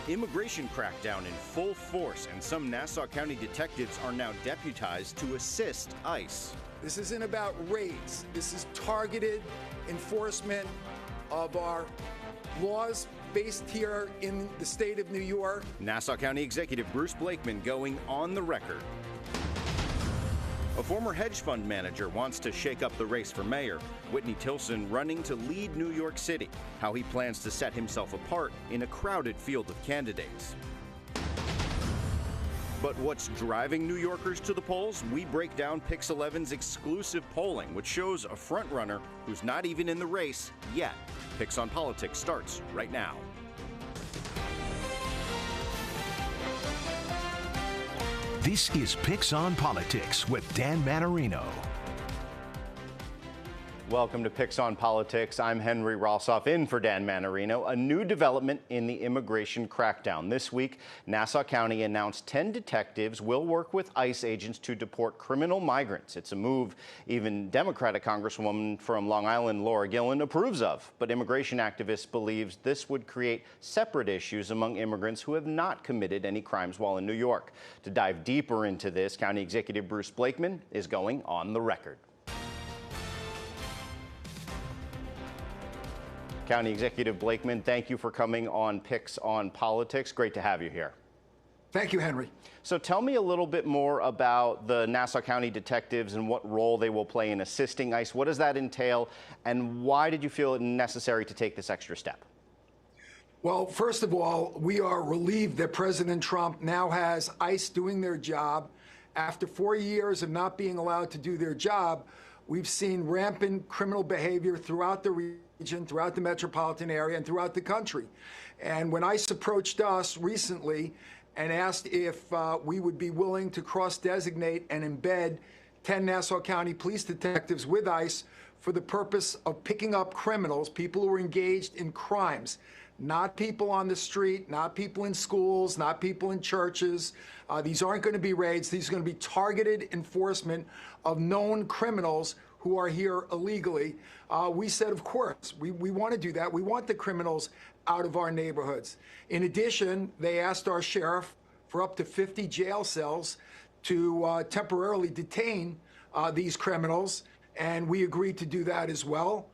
Immigration crackdown in full force, and some Nassau County detectives are now deputized to assist ICE. This isn't about raids. This is targeted enforcement of our laws based here in the state of New York. Nassau County Executive Bruce Blakeman going on the record. A former hedge fund manager wants to shake up the race for mayor. Whitney Tilson running to lead New York City. How he plans to set himself apart in a crowded field of candidates. But what's driving New Yorkers to the polls? We break down Pix 11's exclusive polling, which shows a frontrunner who's not even in the race yet. Pix on Politics starts right now. This is Pix on Politics with Dan Manarino. Welcome to Pix on Politics. I'm Henry Rossoff in for Dan Manarino. A new development in the immigration crackdown. This week, Nassau County announced 10 detectives will work with ICE agents to deport criminal migrants. It's a move even Democratic Congresswoman from Long Island, Laura Gillen, approves of. But immigration activists believe this would create separate issues among immigrants who have not committed any crimes while in New York. To dive deeper into this, County Executive Bruce Blakeman is going on the record. County Executive Blakeman, thank you for coming on Pix on Politics. Great to have you here. Thank you, Henry. So tell me a little bit more about the Nassau County detectives and what role they will play in assisting ICE. What does that entail, and why did you feel it necessary to take this extra step? Well, first of all, we are relieved that President Trump now has ICE doing their job. After 4 years of not being allowed to do their job, we've seen rampant criminal behavior throughout the region, throughout the metropolitan area, and throughout the country. And when ICE approached us recently and asked if we would be willing to cross-designate and embed 10 Nassau County police detectives with ICE for the purpose of picking up criminals, people who are engaged in crimes, not people on the street, not people in schools, not people in churches. These aren't going to be raids. These are going to be targeted enforcement of known criminals who are here illegally. We said, of course, we want to do that. We want the criminals out of our neighborhoods. In addition, they asked our sheriff for up to 50 jail cells to temporarily detain these criminals, and we agreed to do that as well.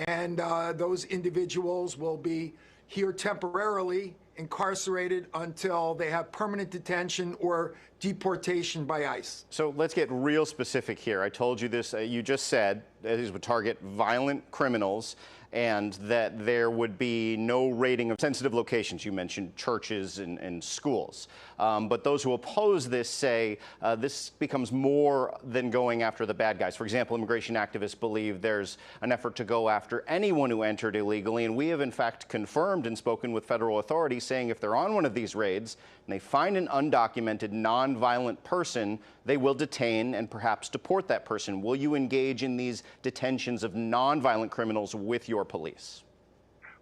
And those individuals will be here temporarily incarcerated until they have permanent detention or deportation by ICE. So let's get real specific here. I told you this, you just said that these would target violent criminals and that there would be no raiding of sensitive locations. You mentioned churches and schools. But those who oppose this say this becomes more than going after the bad guys. For example, immigration activists believe there's an effort to go after anyone who entered illegally. And we have, in fact, confirmed and spoken with federal authorities saying if they're on one of these raids and they find an undocumented, non-violent person, they will detain and perhaps deport that person. Will you engage in these detentions of non-violent criminals with your police?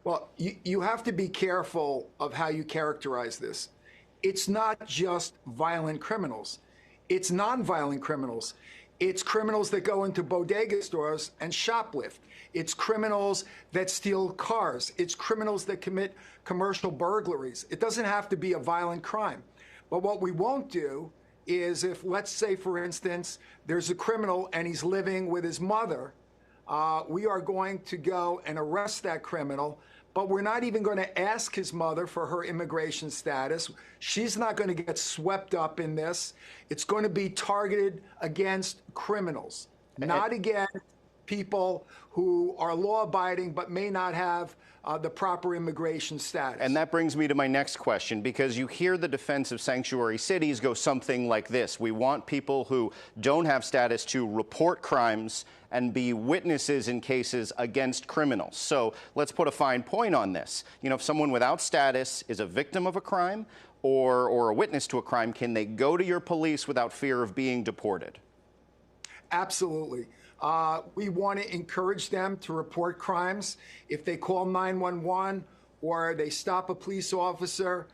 Well, you have to be careful of how you characterize this. It's not just violent criminals. It's non-violent criminals. It's criminals that go into bodega stores and shoplift. It's criminals that steal cars. It's criminals that commit commercial burglaries. It doesn't have to be a violent crime. But what we won't do is if, let's say, for instance, there's a criminal and he's living with his mother, we are going to go and arrest that criminal, but we're not even going to ask his mother for her immigration status. She's not going to get swept up in this. It's going to be targeted against criminals, not against people who are law-abiding but may not have the proper immigration status. And that brings me to my next question, because you hear the defense of sanctuary cities go something like this. We want people who don't have status to report crimes and be witnesses in cases against criminals. So let's put a fine point on this. You know, if someone without status is a victim of a crime or a witness to a crime, can they go to your police without fear of being deported? Absolutely. We want to encourage them to report crimes. If they call 911 or they stop a police officer,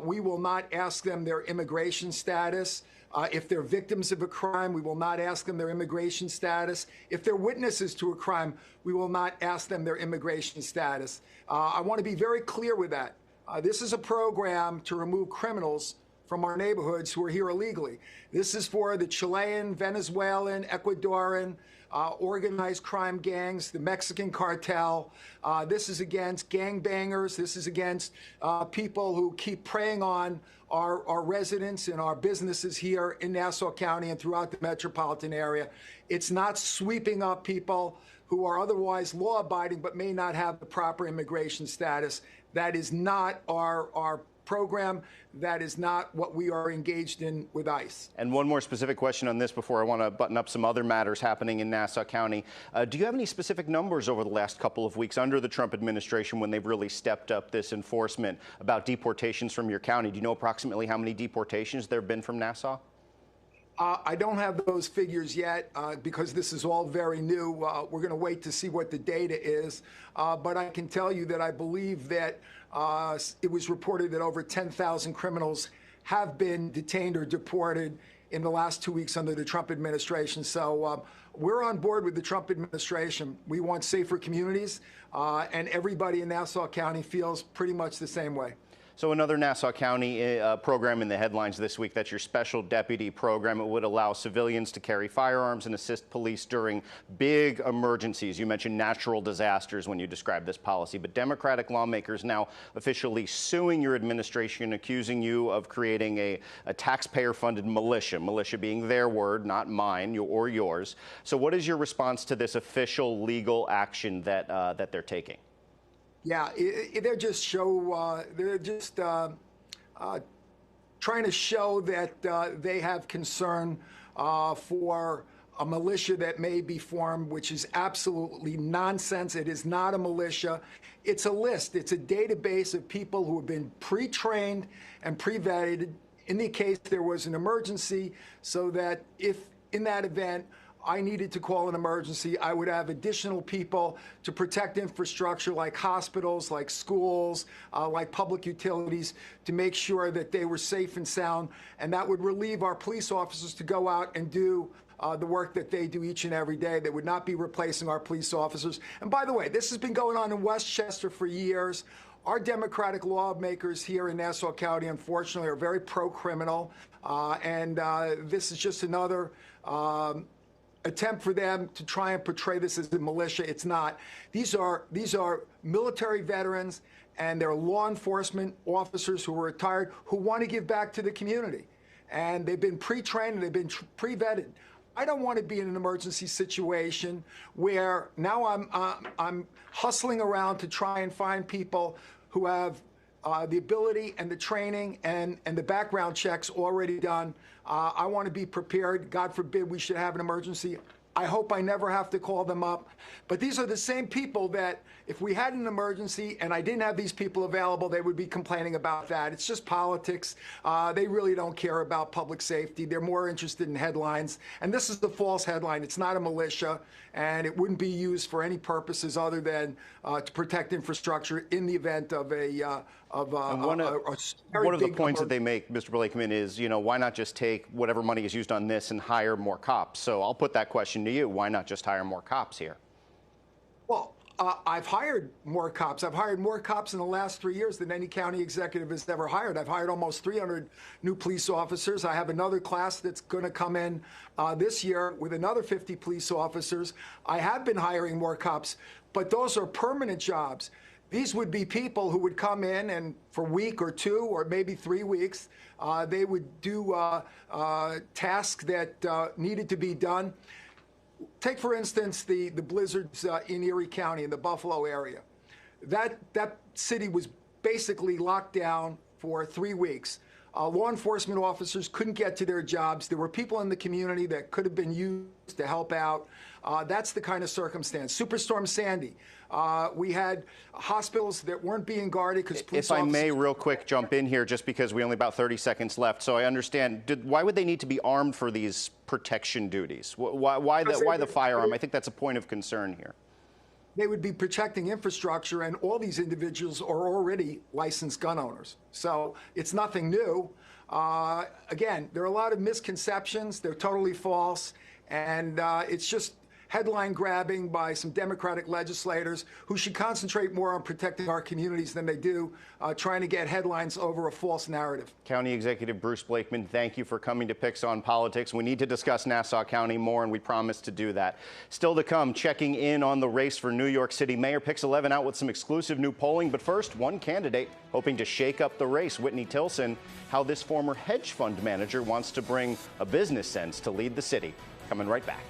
we will not ask them their immigration status. If they're victims of a crime, we will not ask them their immigration status. If they're witnesses to a crime, we will not ask them their immigration status. I want to be very clear with that. This is a program to remove criminals from our neighborhoods who are here illegally. This is for the Chilean, Venezuelan, Ecuadorian, organized crime gangs, the Mexican cartel. This is against gangbangers. This is against people who keep preying on our residents and our businesses here in Nassau County and throughout the metropolitan area. It's not sweeping up people who are otherwise law-abiding but may not have the proper immigration status. That is not our program. That is not what we are engaged in with ICE. And one more specific question on this before I want to button up some other matters happening in Nassau County. Do you have any specific numbers over the last couple of weeks under the Trump administration when they've really stepped up this enforcement about deportations from your county? Do you know approximately how many deportations there have been from Nassau? I don't have those figures yet because this is all very new. We're going to wait to see what the data is. But I can tell you that I believe that it was reported that over 10,000 criminals have been detained or deported in the last 2 weeks under the Trump administration. So we're on board with the Trump administration. We want safer communities, and everybody in Nassau County feels pretty much the same way. So another Nassau County program in the headlines this week, that's your special deputy program. It would allow civilians to carry firearms and assist police during big emergencies. You mentioned natural disasters when you described this policy, but Democratic lawmakers now officially suing your administration, accusing you of creating a taxpayer-funded militia being their word, not mine or yours. So what is your response to this official legal action that they're taking? Yeah, they're just trying to show that they have concern for a militia that may be formed, which is absolutely nonsense. It is not a militia. It's a list. It's a database of people who have been pre-trained and pre-vetted in the case there was an emergency, so that if in that event I needed to call an emergency, I would have additional people to protect infrastructure like hospitals, like schools, like public utilities, to make sure that they were safe and sound. And that would relieve our police officers to go out and do the work that they do each and every day. They would not be replacing our police officers. And by the way, this has been going on in Westchester for years. Our Democratic lawmakers here in Nassau County, unfortunately, are very pro-criminal. And this is just another attempt for them to try and portray this as a militia. It's not. These are military veterans, and they're law enforcement officers who are retired who want to give back to the community. And they've been pre-trained and they've been pre-vetted. I don't want to be in an emergency situation where now I'm hustling around to try and find people who have the ability and the training and the background checks already done. I want to be prepared. God forbid we should have an emergency. I hope I never have to call them up. But these are the same people that if we had an emergency and I didn't have these people available, they would be complaining about that. It's just politics. They really don't care about public safety. They're more interested in headlines. And this is the false headline. It's not a militia, and it wouldn't be used for any purposes other than to protect infrastructure in the event of one of the points that they make, Mr. Blakeman, is, why not just take whatever money is used on this and hire more cops? So I'll put that question to you. Why not just hire more cops here? Well, I've hired more cops. I've hired more cops in the last 3 years than any county executive has ever hired. I've hired almost 300 new police officers. I have another class that's going to come in this year with another 50 police officers. I have been hiring more cops, but those are permanent jobs. These would be people who would come in and for a week or two or maybe 3 weeks, they would do tasks that needed to be done. Take, for instance, the blizzards in Erie County in the Buffalo area. That city was basically locked down for 3 weeks. Law enforcement officers couldn't get to their jobs. There were people in the community that could have been used to help out. That's the kind of circumstance. Superstorm Sandy. We had hospitals that weren't being guarded because police officers... If I may real quick jump in here, just because we only about 30 seconds left, so I understand, why would they need to be armed for these protection duties? Why the firearm? I think that's a point of concern here. They would be protecting infrastructure, and all these individuals are already licensed gun owners. So it's nothing new. Again, there are a lot of misconceptions. They're totally false. And it's just headline grabbing by some Democratic legislators who should concentrate more on protecting our communities than they do trying to get headlines over a false narrative. County Executive Bruce Blakeman, thank you for coming to Picks on Politics. We need to discuss Nassau County more, and we promise to do that. Still to come, checking in on the race for New York City Mayor. Picks 11 out with some exclusive new polling. But first, one candidate hoping to shake up the race, Whitney Tilson, how this former hedge fund manager wants to bring a business sense to lead the city. Coming right back.